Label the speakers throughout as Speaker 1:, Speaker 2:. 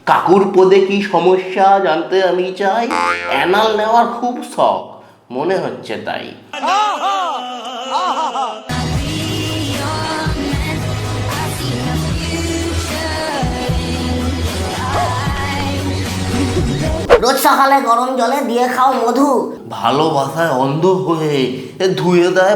Speaker 1: কাকুর পদে কি সমস্যা জানতে আমি চাই, অ্যানাল নেওয়ার খুব শখ, মনে হচ্ছে তাই।
Speaker 2: রোজ সকালে গরম জলে দিয়ে খাও মধু।
Speaker 1: ভালোবাসায় অন্ধ হয়ে ধুয়ে দেয়।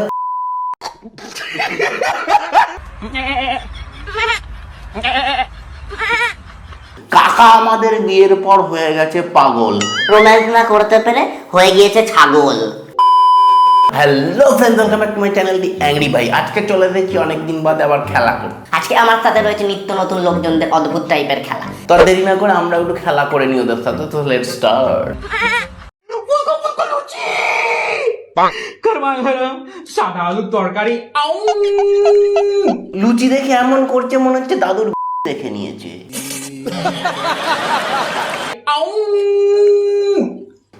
Speaker 1: কাকা আমাদের বিয়ের পর হয়ে গেছে পাগল,
Speaker 2: রোম্যান্স না করতে পেরে হয়ে গিয়েছে ছাগল।
Speaker 1: Hello friends, welcome back to my channel the angry ভাই। আজকে চলে এসেছি অনেকদিন বাদে আবার খেলা করতে।
Speaker 2: আজকে আমার সাথে রয়েছে নিত্য নতুন লোকজনদের অদ্ভুত টাইপের খেলা।
Speaker 1: তো আর দেরি না করে আমরা একটু খেলা করে নিই ওদের সাথে। তো লেটস স্টার্ট।
Speaker 3: সাদা আলুর তরকারি।
Speaker 1: লুচি দেখে এমন করছে মনে হচ্ছে দাদুর দেখে নিয়েছে।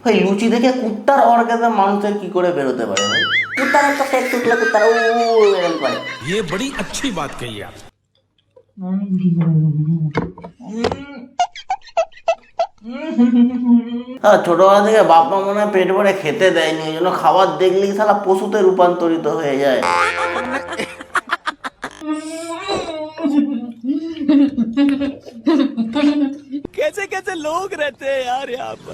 Speaker 1: ভাই লুচি দেখে কুত্তার অর্গাজম মানুষের কি করে বেরোতে পারে ভাই?
Speaker 2: কুত্তার তো পেট টুটলে কুত্তার এরকম করে।
Speaker 4: ये बड़ी अच्छी बात कही आप।
Speaker 1: হ্যাঁ, ছোটবেলা থেকে বাপ মা মনে হয় পেট ভরে খেতে দেয়নি, ওই জন্য খাবার দেখলেই শালা পশুতে রূপান্তরিত হয়ে যায়।
Speaker 4: कैसे कैसे लोग रहते हैं यार यहाँ पर।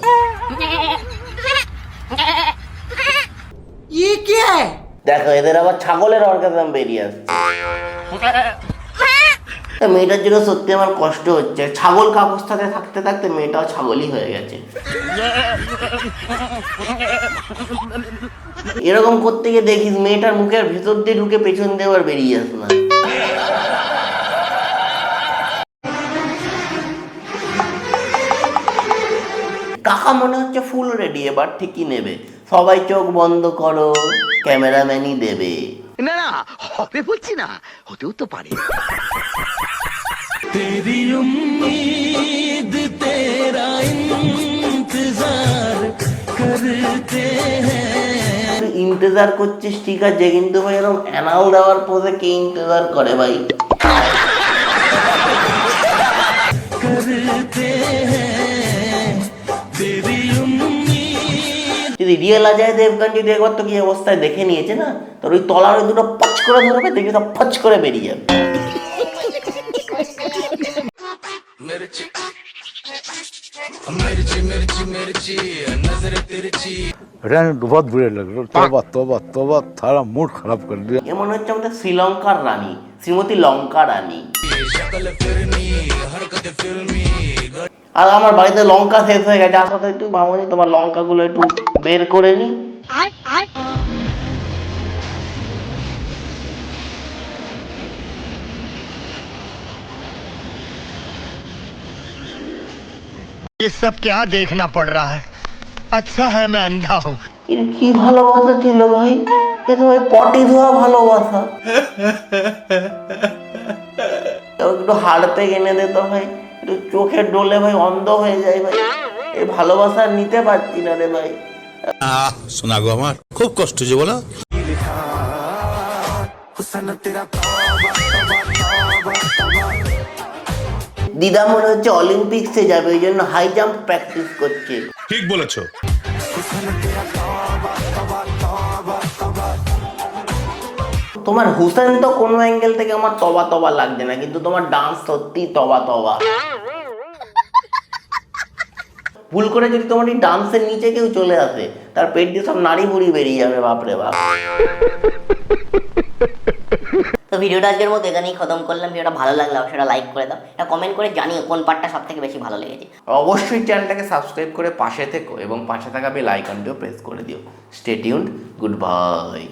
Speaker 2: ये क्या है?
Speaker 1: দেখো এদের আবার ছাগলের অর্গাজম বেরিয়ে আসছে। মেয়েটার জন্য সত্যি আমার কষ্ট হচ্ছে। ছাগল কাকুর সাথে থাকতে থাকতে মেয়েটাও ছাগলই হয়ে গেছে। এরকম করতে গিয়ে দেখিস মেয়েটার মুখের ভিতর দিয়ে ঢুকে পেছন দিয়ে আবার বেরিয়ে আস না। কাকা মনে হচ্ছে ফুল রেডি, এবার ঠিকই নেবে। সবাই চোখ বন্ধ করো, ক্যামেরাম্যানই দেবে।
Speaker 5: না না হবে বলছি না, হতেও তো পারে।
Speaker 4: तेरी उम्मीद तेरा इंतजार करते हैं।
Speaker 1: ইন্তজার করছিস ঠিক আছে, কিন্তু ভাই এরকম অ্যানাল দেওয়ার পরে কে ইন্তজার করে ভাই?
Speaker 4: करते हैं तेरी उम्मीद।
Speaker 1: যদি রিয়েল অজয় দেবগন যদি একবার তো কি অবস্থায় দেখে নিয়েছে না, তোর ওই তলার ওই দুটো পচ করে ধরবে, দেখবি সব ফচ করে বেরিয়ে যাবে।
Speaker 4: मिर्ची मिर्ची मिर्ची नजर तिरछी।
Speaker 6: बहुत बुरे लग रहे। तौबा तौबा तौबा, थारा मूड खराब कर दिया।
Speaker 1: এ মনে হচ্ছে আমাদের শ্রীলঙ্কার রানী, শ্রীমতী লঙ্কা রানী।
Speaker 4: शक्ल फिरनी हरकत फिल्मी।
Speaker 1: আর আমার বাড়িতে লঙ্কা শেষ হয়ে গেছে, আসলে একটু ভাবনি তোমার লঙ্কাগুলো একটু বের করে নি।
Speaker 5: ये सब क्या देखना पड़ रहा है? अच्छा है मैं अंधा हूँ।
Speaker 1: এর কি ভালোবাসা ছিল ভাই? এ তো ভাই পটি ধোয়া ভালোবাসা। একটু হাড় পেয়ে এনে দে তো ভাই, একটু চোখের ডোলে ভাই অন্ধ হয়ে যায় ভাই। এই ভালোবাসা নিতে পারছি না রে ভাই।
Speaker 4: सुना गो हमार खूब कष्ट जो बोला।
Speaker 1: দিদা মনে হচ্ছে অলিম্পিক্সে যাবে, ওই জন্য হাই জাম্প প্র্যাকটিস করছে।
Speaker 4: ठीक बोलेছো।
Speaker 1: তোমার হুসেন তো কোনো অ্যাঙ্গেল থেকে আমার তবা তবা লাগছে না, কিন্তু তোমার ডান্স সত্যি তবা তবা। ভুল করে যদি তোমার এই ডান্সের নিচে কেউ চলে আসে, তার পেট দিয়ে সব নাড়ি বুড়ি বেরিয়ে যাবে, বাপরে বাপ।
Speaker 2: তো ভিডিওটা আজকের মতো এখানেই খতম করলাম। ভিডিওটা ভালো লাগলে সেটা লাইক করে দাও, এটা কমেন্ট করে জানিও কোন পার্টটা সব থেকে বেশি ভালো লেগেছে।
Speaker 1: অবশ্যই চ্যানেলটাকে সাবস্ক্রাইব করে পাশে থেকো এবং পাশে থাকা বেল আইকনটিও প্রেস করে দিও। Stay tuned, good bye.